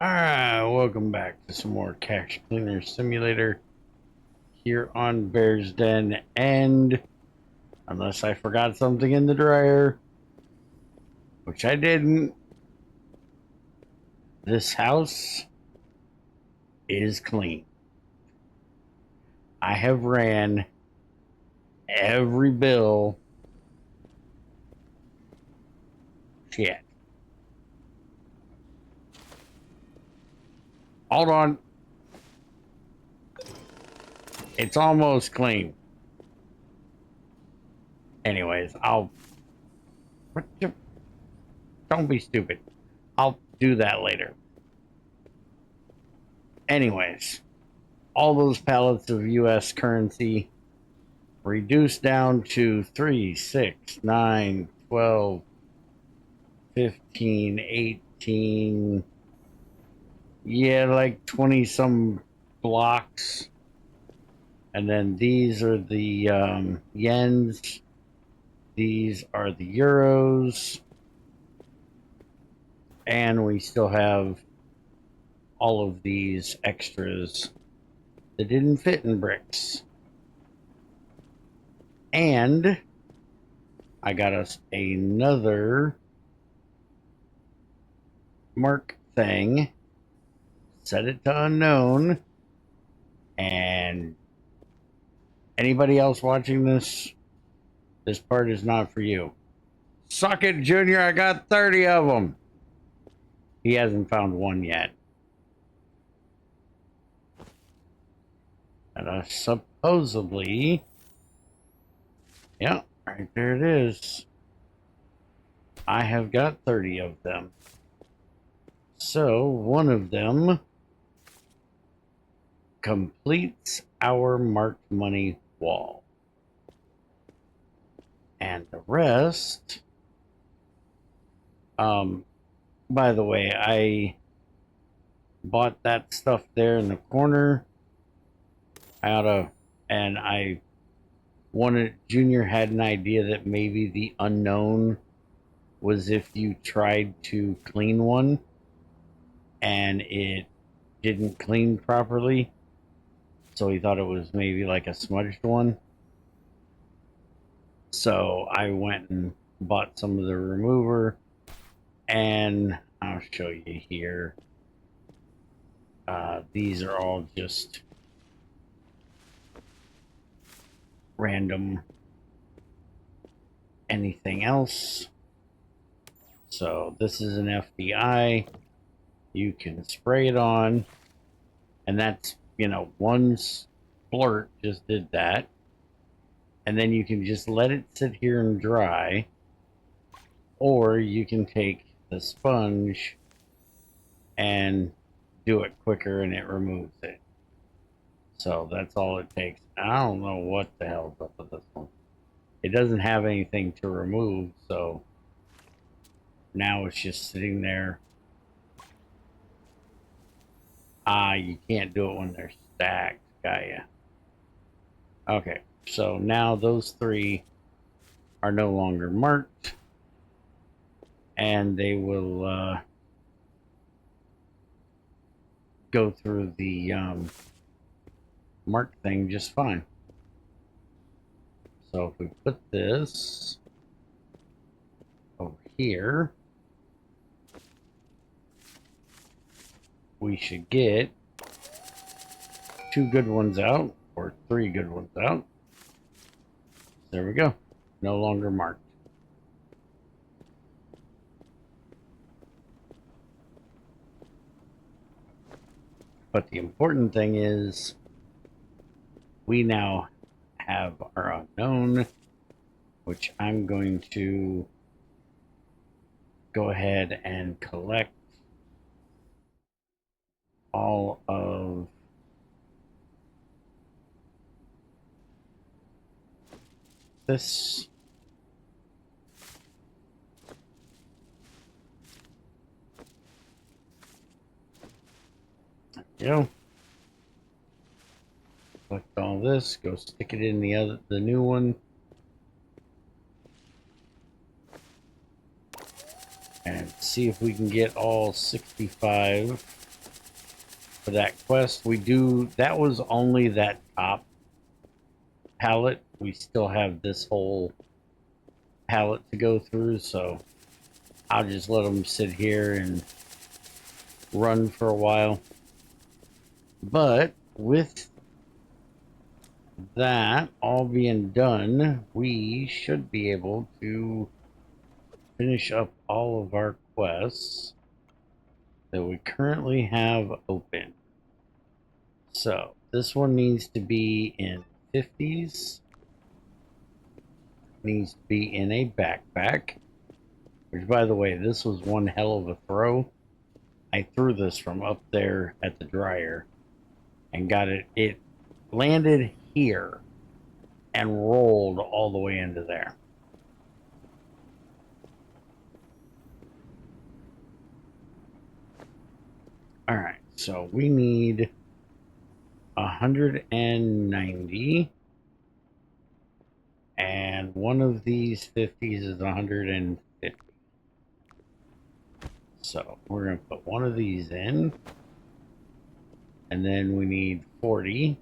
Alright, welcome back to some more Cash Cleaner Simulator here on Bear's Den. And unless I forgot something in the dryer, which I didn't, this house is clean. I have ran every bill. Shit. Hold on. It's almost clean. Anyways, don't be stupid. I'll do that later. Anyways, all those pallets of US currency reduced down to 3, 6, 9, 12, 15, 18. Yeah, like 20 some blocks. And then these are the yens. These are the euros. And we still have all of these extras that didn't fit in bricks. And I got us another mark thing. Set it to unknown. And anybody else watching this part is not for you. Suck it, Junior. I got 30 of them. He hasn't found one yet. And supposedly, yeah, right there it is. I have got 30 of them. So one of them completes our marked money wall. And the rest, by the way, I bought that stuff there in the corner. And I wanted, Junior had an idea that maybe the unknown was if you tried to clean one and it didn't clean properly. So he thought it was maybe like a smudged one. So I went and bought some of the remover, and I'll show you here. These are all just random anything else. So this is an FDI. You can spray it on, and that's, one splurt just did that. And then you can just let it sit here and dry, or you can take the sponge and do it quicker and it removes it. So that's all it takes. I don't know what the hell's up with this one. It doesn't have anything to remove, so now it's just sitting there. You can't do it when they're stacked. Got ya. Okay, so now those three are no longer marked, and they will go through the mark thing just fine. So if we put this over here, we should get 2 good ones out, or 3 good ones out. There we go. No longer marked. But the important thing is we now have our unknown, which I'm going to go ahead and collect all of this. There we go. Collect all this, go stick it in the new one. And see if we can get all 65 for that quest. That was only that top palette. We still have this whole palette to go through, so I'll just let them sit here and run for a while. But with that all being done, we should be able to finish up all of our quests that we currently have open. So this one needs to be in 50s, needs to be in a backpack, which, by the way, this was one hell of a throw. I threw this from up there at the dryer and got it. It landed here and rolled all the way into there. All right, so we need 190, and one of these 50s is 150. So we're going to put one of these in, and then we need 40.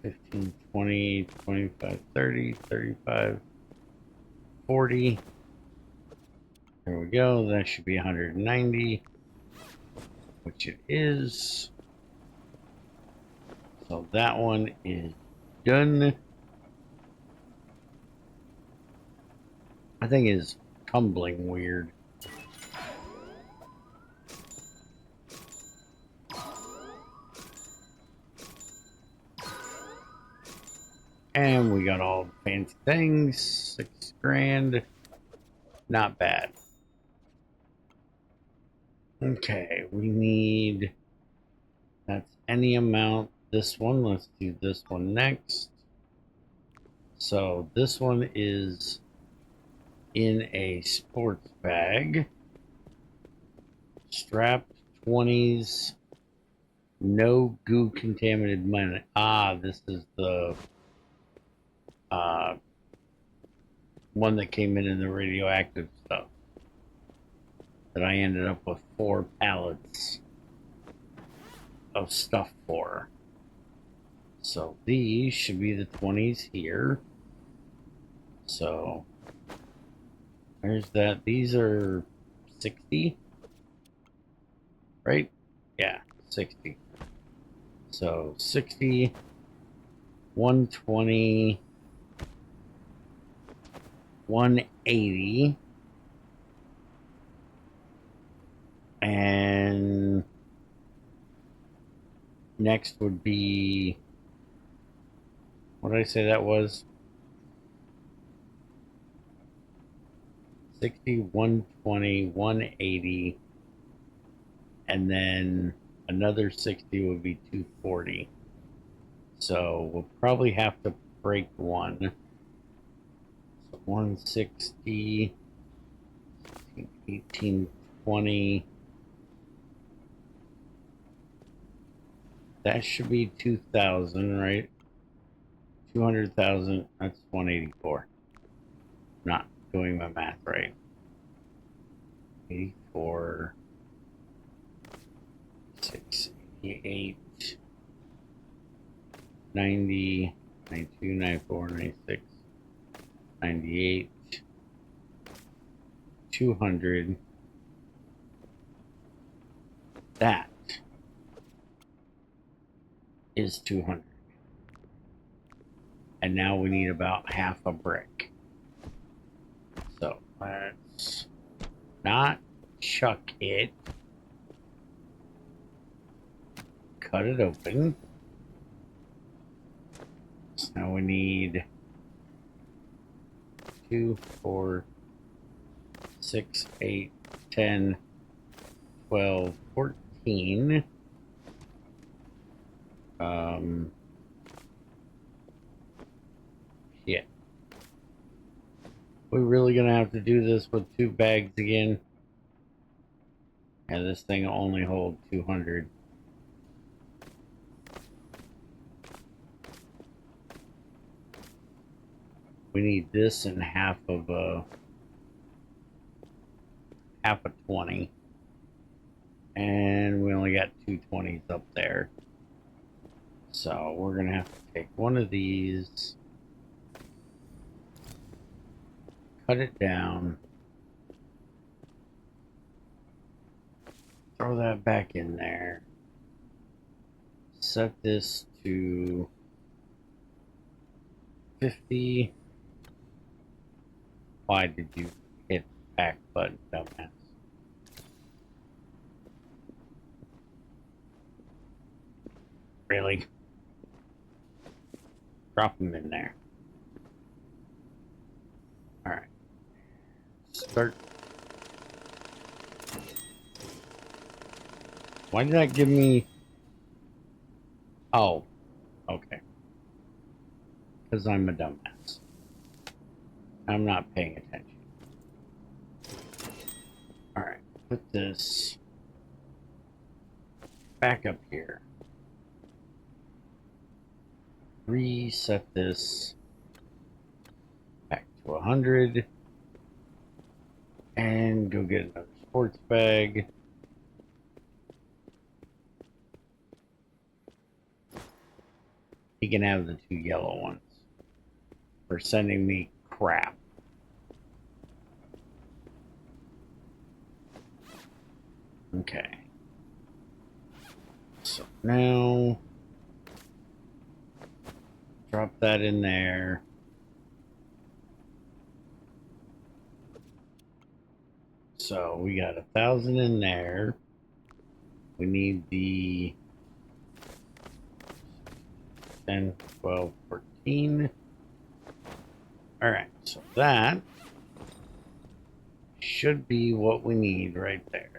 15, 20, 25, 30, 35, 40. There we go. That should be 190, which it is. So that one is done. I think it's tumbling weird. And we got all the fancy things. 6 grand. Not bad. Okay, we need, that's any amount. This one, let's do this one next. So this one is in a sports bag. Strapped 20s. No goo contaminated money. Ah, this is the one that came in the radioactive stuff that I ended up with 4 pallets of stuff for. So these should be the 20s here. So there's that. These are 60, right? Yeah, 60. So 60, 120, 180, and next would be, what did I say that was? 60, 120, 180, and then another 60 would be 240. So we'll probably have to break one. So 160, 18, 20. That should be 2,000, right? 200,000, that's 184. Not doing my math right. 84, 688, 90, 92, 94, 96, 98, 200. That is 200. And now we need about half a brick. So let's not chuck it. Cut it open. So now we need 2, 4, 6, 8, 10, 12, 14. Yeah. We're really gonna have to do this with 2 bags again. And this thing will only hold 200. We need this and half half a 20. And we only got 2 20s up there. So we're going to have to take one of these, cut it down, throw that back in there, set this to 50. Why did you hit back button, dumbass? Really? Drop them in there. Alright. Start. Why did that give me... Oh. Okay. Because I'm a dumbass. I'm not paying attention. Alright. Put this back up here. Reset this back to 100. And go get another sports bag. He can have the 2 yellow ones for sending me crap. Okay. So now drop that in there. So we got 1,000 in there. We need the 10, 12, 14. All right, so that should be what we need right there.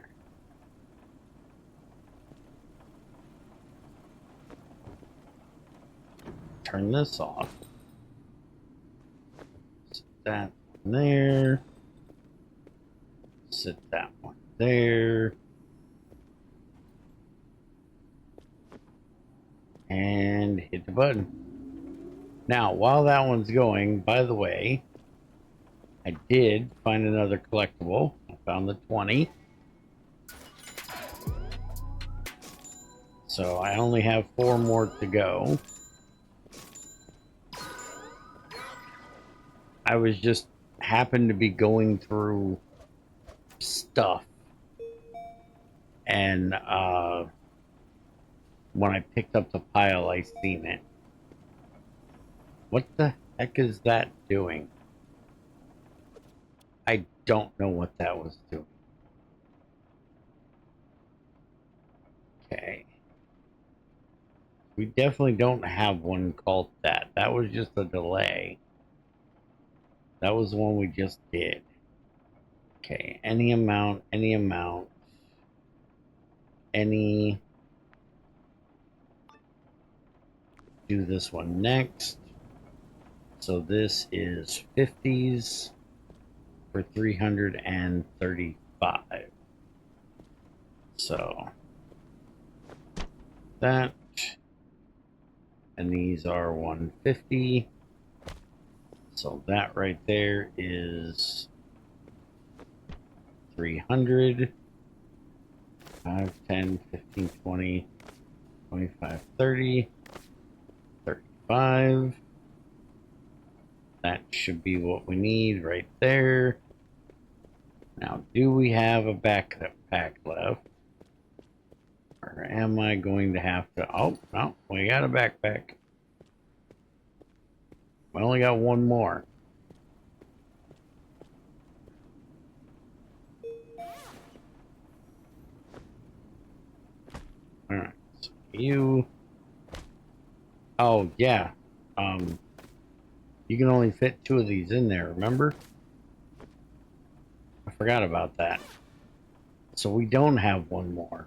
Turn this off. Set that one there. Set that one there. And hit the button. Now, while that one's going, by the way, I did find another collectible. I found the 20. So I only have 4 more to go. I was just happened to be going through stuff, and when I picked up the pile, I seen it. What the heck is that doing? I don't know what that was doing. Okay. We definitely don't have one called that. That was just a delay. That was the one we just did. Okay, any amount, any amount, any... Do this one next. So this is 50s for 335. So that, and these are 150. So that right there is 300. 5, 10, 15, 20, 25, 30, 35. That should be what we need right there. Now, do we have a backpack left? Or am I going to have to... Oh, no, we got a backpack. We only got 1 more. Alright, so you... Oh, yeah. You can only fit 2 of these in there, remember? I forgot about that. So we don't have 1 more.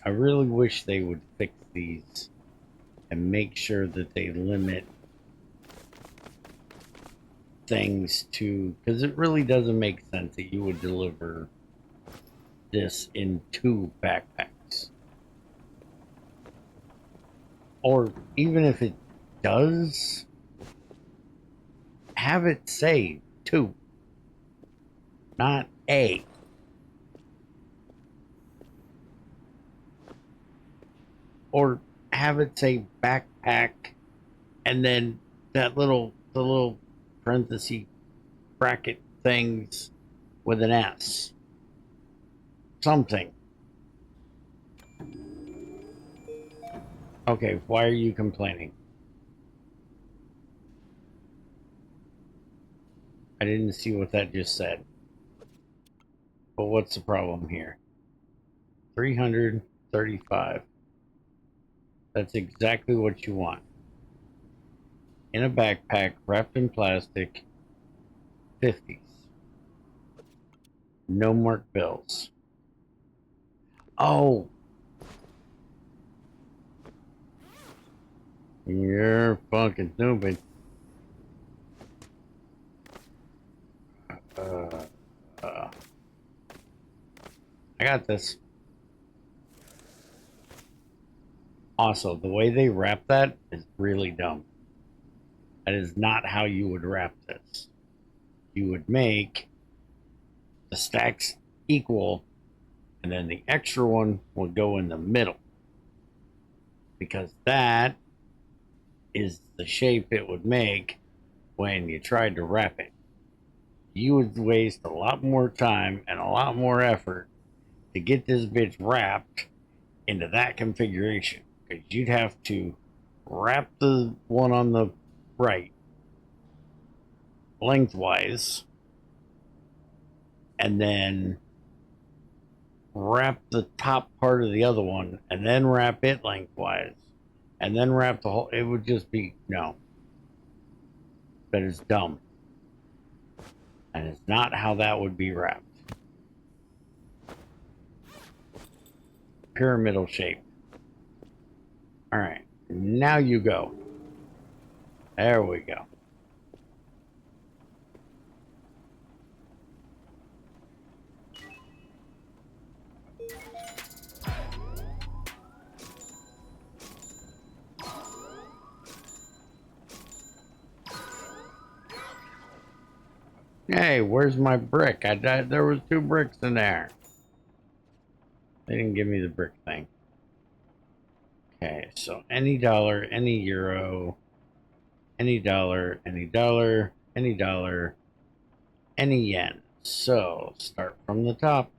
I really wish they would fix these and make sure that they limit things to, because it really doesn't make sense that you would deliver this in 2 backpacks. Or even if it does, have it say 2, not A. Or have it say backpack and then the little parenthesis bracket things with an S. Something. Okay, why are you complaining? I didn't see what that just said. But what's the problem here? 335. That's exactly what you want. In a backpack, wrapped in plastic, 50s. No marked bills. Oh, you're fucking stupid. Uh, uh, I got this. Also, the way they wrap that is really dumb. That is not how you would wrap this. You would make the stacks equal, and then the extra one would go in the middle. Because that is the shape it would make when you tried to wrap it. You would waste a lot more time and a lot more effort to get this bitch wrapped into that configuration. Because you'd have to wrap the one on the right lengthwise and then wrap the top part of the other one and then wrap it lengthwise and then wrap the whole. It would just be no. That is dumb. And it's not how that would be wrapped. Pyramidal shape. All right, now you go. There we go. Hey, where's my brick? There was 2 bricks in there. They didn't give me the brick thing. Okay, so any dollar, any euro, any dollar, any dollar, any dollar, any yen. So start from the top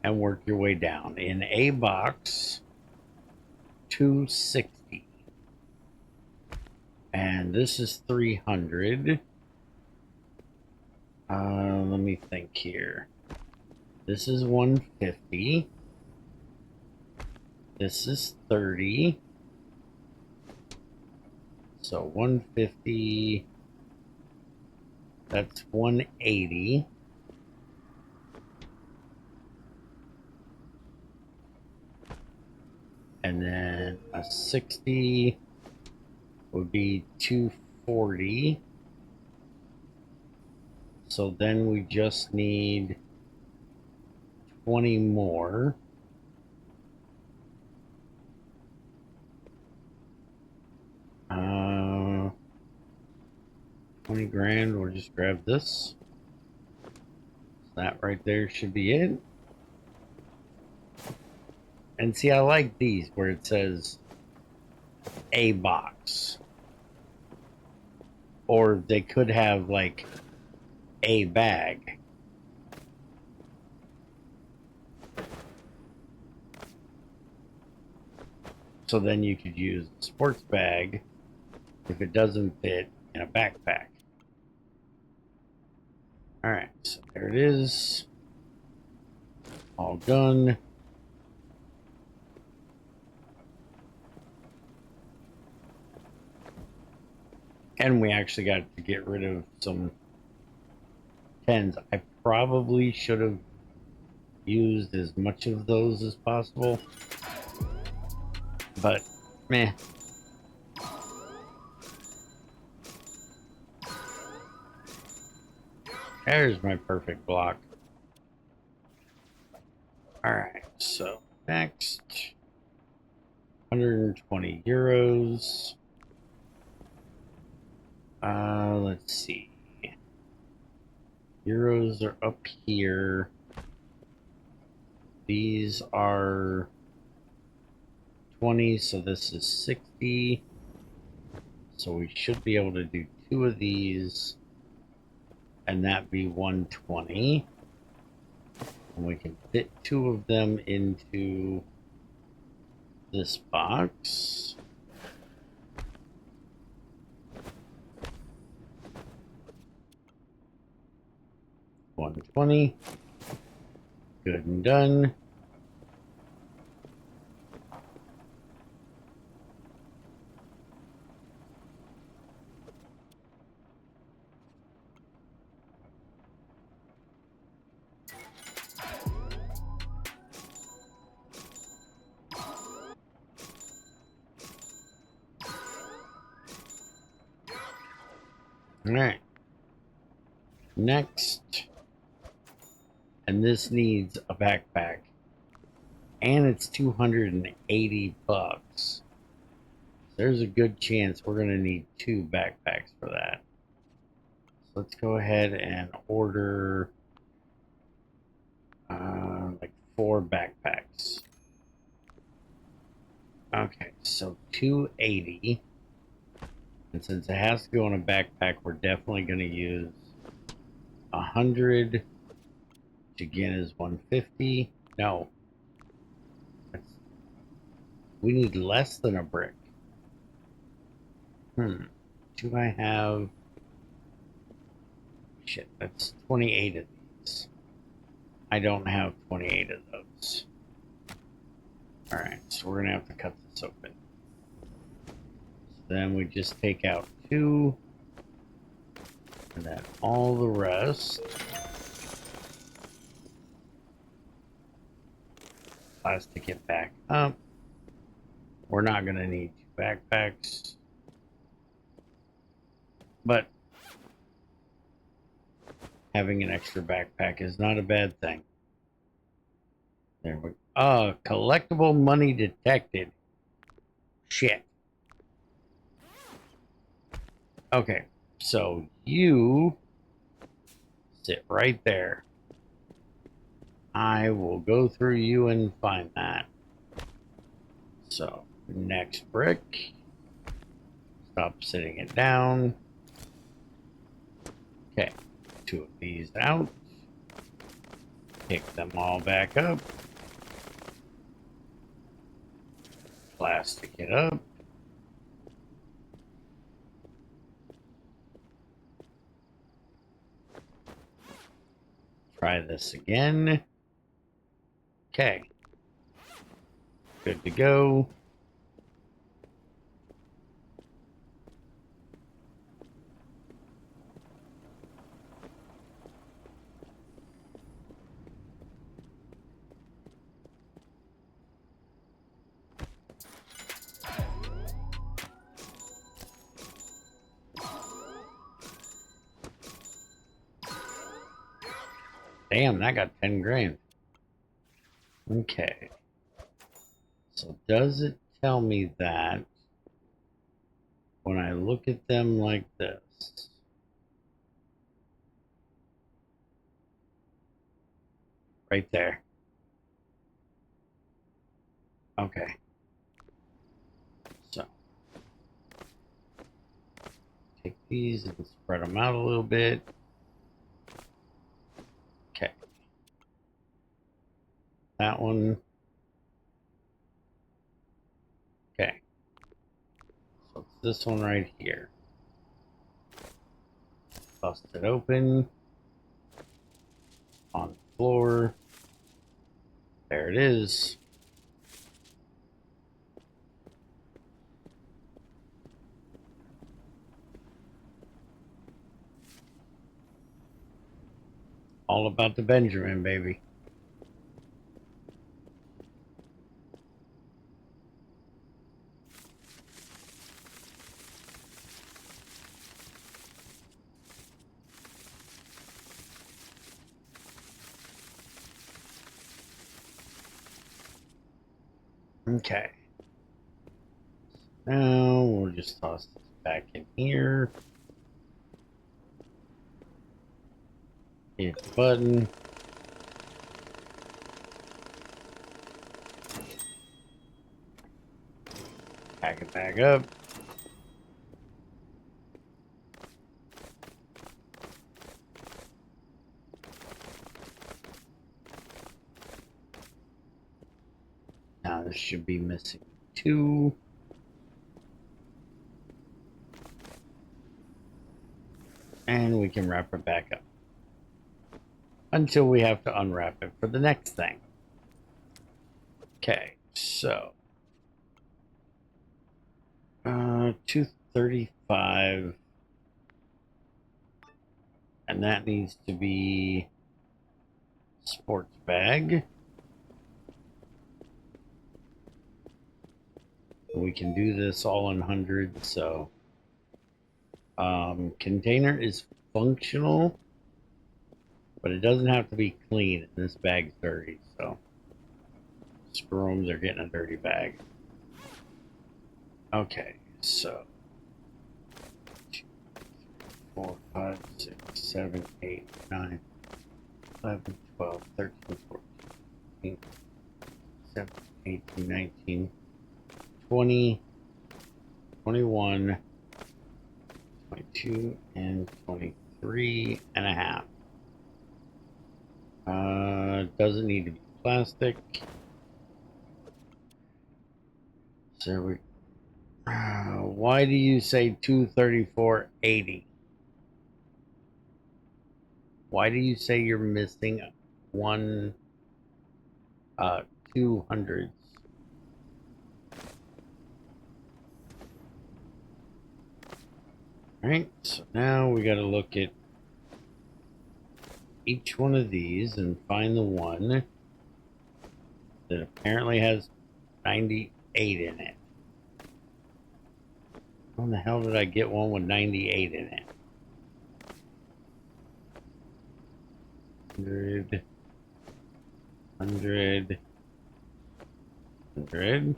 and work your way down. In a box, 260. And this is 300. Let me think here. This is 150. This is 30. So 150. That's 180. And then a 60 would be 240. So then we just need 20 more. Uh, 20 grand, we'll just grab this. That right there should be it. And see, I like these where it says a box. Or they could have like a bag. So then you could use the sports bag if it doesn't fit in a backpack. All right, so there it is. All done. And we actually got to get rid of some 10s. I probably should have used as much of those as possible. But, meh. There's my perfect block. Alright, so next. 120 euros. Let's see. Euros are up here. These are 20, so this is 60. So we should be able to do 2 of these, and that be 120. And we can fit 2 of them into this box. $120. Good and done. All right. Next, and this needs a backpack, and it's 280 bucks. There's a good chance we're gonna need 2 backpacks for that. So let's go ahead and order like 4 backpacks. Okay, so 280. And since it has to go in a backpack, we're definitely going to use 100, which again is 150. No, we need less than a brick. Do I have... Shit, that's 28 of these. I don't have 28 of those. Alright, so we're going to have to cut this open. So then we just take out 2. And then all the rest. Plastic it back up. We're not going to need 2 backpacks. But having an extra backpack is not a bad thing. There we go. Collectible money detected. Shit. Okay, so you sit right there. I will go through you and find that. So, next brick. Stop sitting it down. Okay, 2 of these out. Pick them all back up. Plastic it up. Try this again. Okay. Good to go. Damn, that got 10 grand. Okay. So does it tell me that when I look at them like this? Right there. Okay. So take these and spread them out a little bit. Okay. That one. Okay. So it's this one right here. Bust it open. On the floor. There it is. All about the Benjamin, baby. Okay. Now we'll just toss this back in here. Hit the button. Pack it back up. Now this should be missing 2. And we can wrap it back up until we have to unwrap it for the next thing. Okay, so 235, and that needs to be sports bag. We can do this all in hundreds. So container is functional, but it doesn't have to be clean, and this bag's dirty, so screw them, they're getting a dirty bag. Okay, so 2, 4, 5, 6, 7, 8, 9, 11, 12, 13, 14, 17, 18, 19, 20, 21, 22, and 23 and a half. Doesn't need to be plastic. So we. Why do you say 234.80? Why do you say you're missing one 200s? All right, so now we got to look at each one of these and find the one that apparently has 98 in it. How the hell did I get one with 98 in it? 100, 100, 100.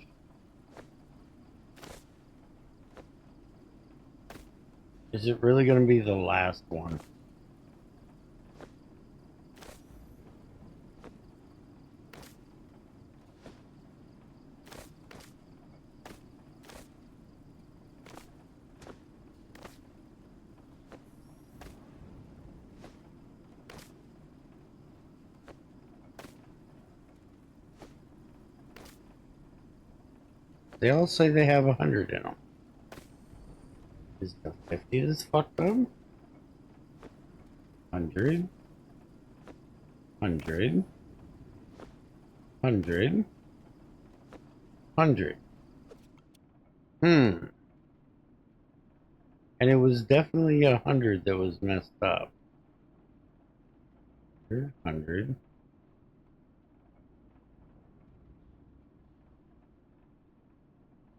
Is it really going to be the last one? They all say they have 100 in them. Is the 50 this fucked up? 100, 100, 100, 100. And it was definitely 100 that was messed up. 100.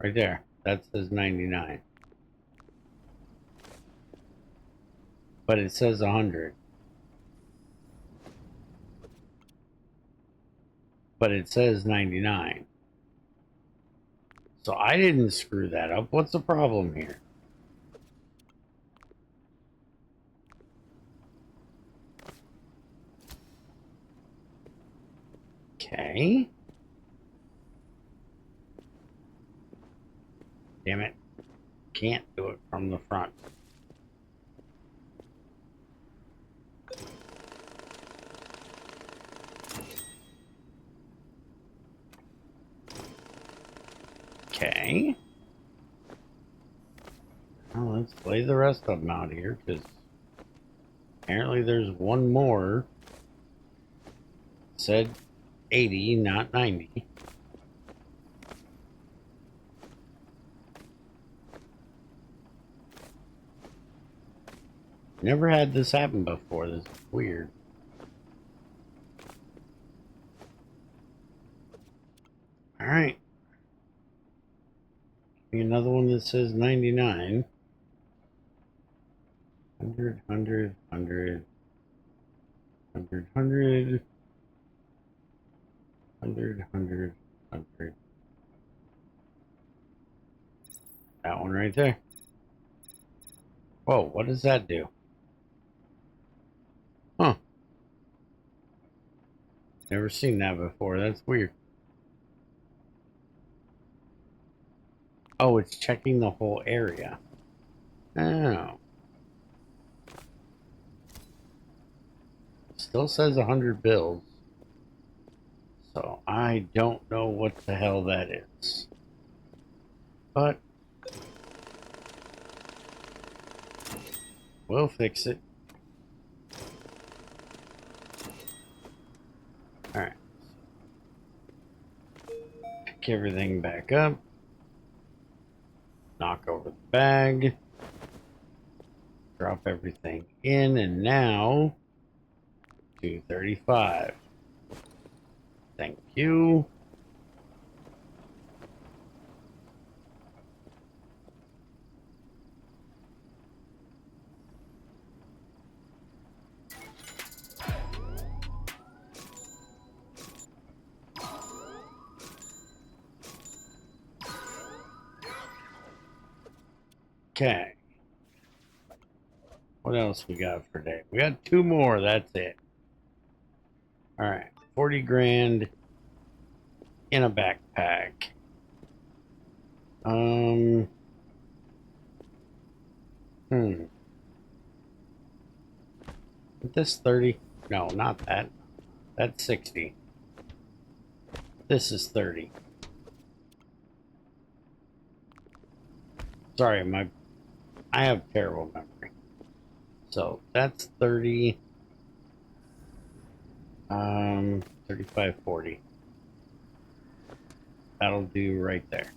Right there. That says 99. But it says 100. But it says 99. So I didn't screw that up. What's the problem here? Okay. Damn it. Can't do it from the front. Okay. Well, let's lay the rest of them out here, because apparently there's one more. It said 80, not 90. Never had this happen before. This is weird. Alright. Give me another one that says 99. 100, 100, 100, 100, 100, 100, 100, 100. That one right there. Whoa, what does that do? Huh. Never seen that before. That's weird. Oh, it's checking the whole area. Oh. Still says 100 bills. So I don't know what the hell that is. But we'll fix it. Alright. Pick everything back up. Knock over the bag. Drop everything in, and now 235. Thank you. Okay. What else we got for today? We got 2 more. That's it. All right. 40 grand in a backpack. This 30? No, not that. That's 60. This is 30. Sorry, I have terrible memory. So that's 30. 35, 40. That'll do right there.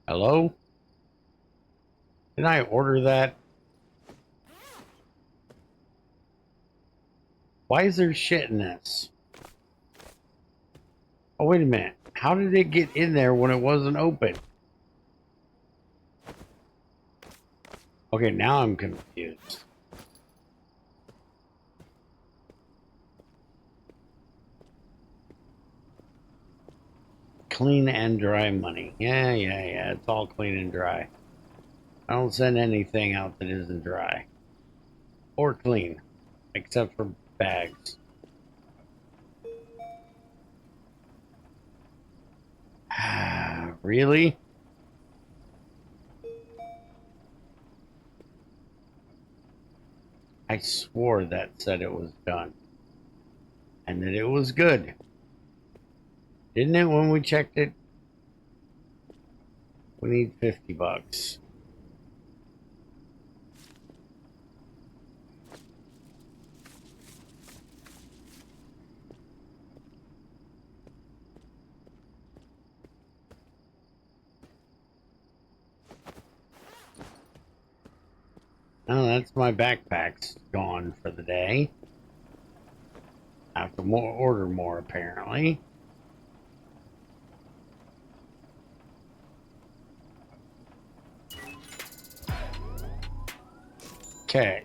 Hello? Did I order that? Why is there shit in this? Oh, wait a minute. How did it get in there when it wasn't open? Okay, now I'm confused. Clean and dry money. Yeah. It's all clean and dry. I don't send anything out that isn't dry. Or clean. Except for bags. Really? I swore that said it was done. And that it was good. Didn't it when we checked it? We need 50 bucks. Oh, that's my backpack's gone for the day. I have to order more, apparently. Okay.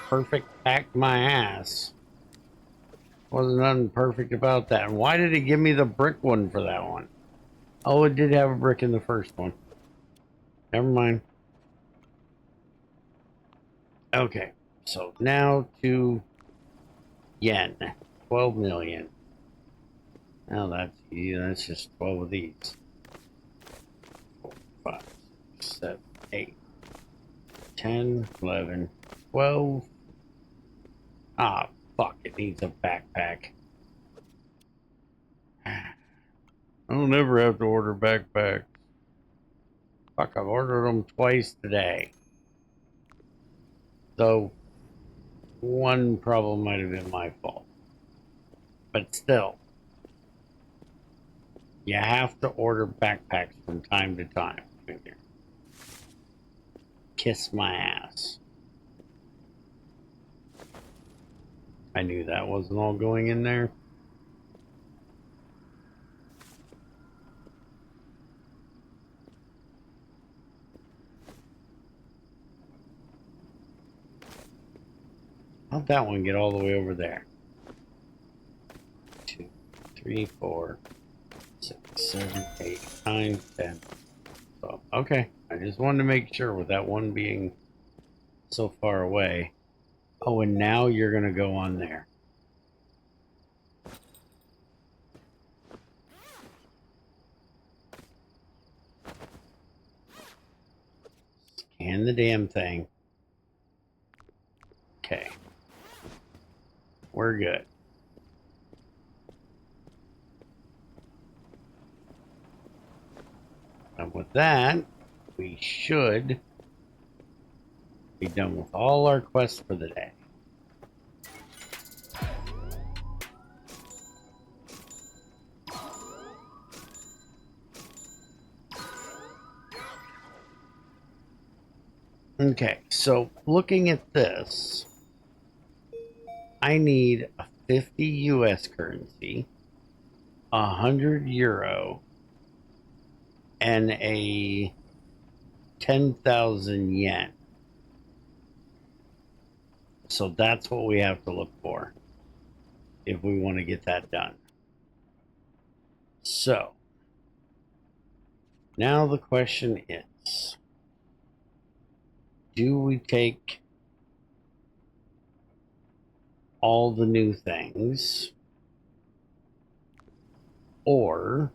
Perfect packed my ass. Wasn't nothing perfect about that. And why did it give me the brick one for that one? Oh, it did have a brick in the first one. Never mind. Okay, so now to yen. 12 million. Now that's just 12 of these. 4, 5, 6, 7, 8, 10, 11, 12. Ah, fuck, it needs a backpack. I'll never have to order backpacks. Fuck, I've ordered them twice today. So, one problem might have been my fault. But still, you have to order backpacks from time to time. Kiss my ass. I knew that wasn't all going in there. How'd that one get all the way over there? 2, 3, 4, 6, 7, 8, 9, 10, 12. Okay, I just wanted to make sure with that one being so far away. Oh, and now you're going to go on there. Scan the damn thing. Okay. We're good. And with that, we should be done with all our quests for the day. Okay, so looking at this, I need a 50 US currency, 100 euro, and a 10,000 yen. So that's what we have to look for if we want to get that done. So now the question is, do we take all the new things, or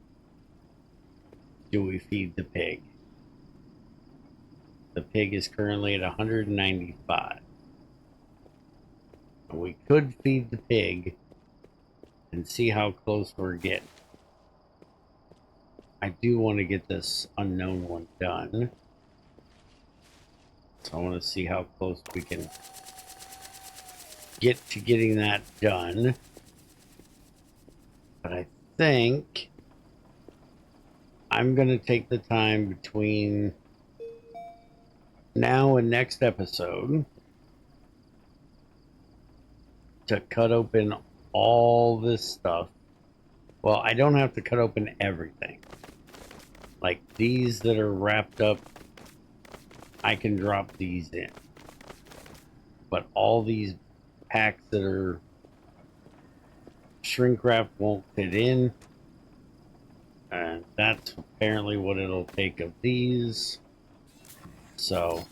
do we feed the pig? The pig is currently at 195. We could feed the pig and see how close we're getting. I do want to get this unknown one done. So I want to see how close we can get to getting that done. But I think I'm going to take the time between now and next episode to cut open all this stuff. Well, I don't have to cut open everything. Like these that are wrapped up, I can drop these in. But all these packs that are shrink wrap won't fit in. And that's apparently what it'll take of these. So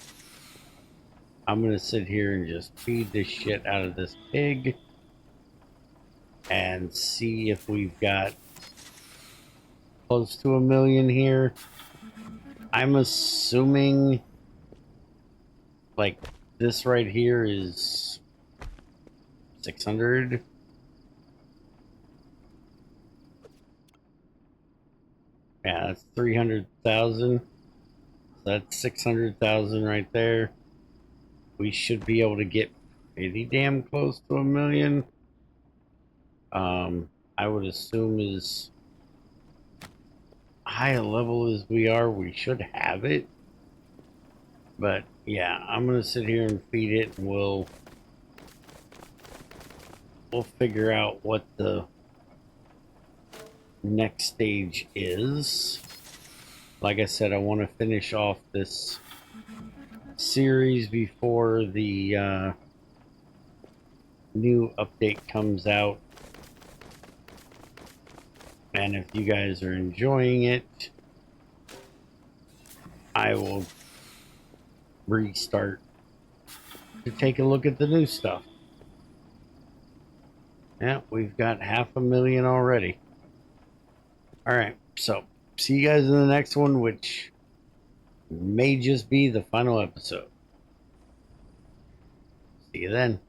I'm going to sit here and just feed the shit out of this pig and see if we've got close to 1 million here. I'm assuming like this right here is 600. Yeah, that's 300,000. So that's 600,000 right there. We should be able to get pretty damn close to 1 million. I would assume as high a level as we are, we should have it. But yeah, I'm gonna sit here and feed it, and we'll figure out what the next stage is. Like I said, I want to finish off this series before the new update comes out. And if you guys are enjoying it, I will restart to take a look at the new stuff. Yeah, we've got 500,000 already. All right, so see you guys in the next one, which may just be the final episode. See you then.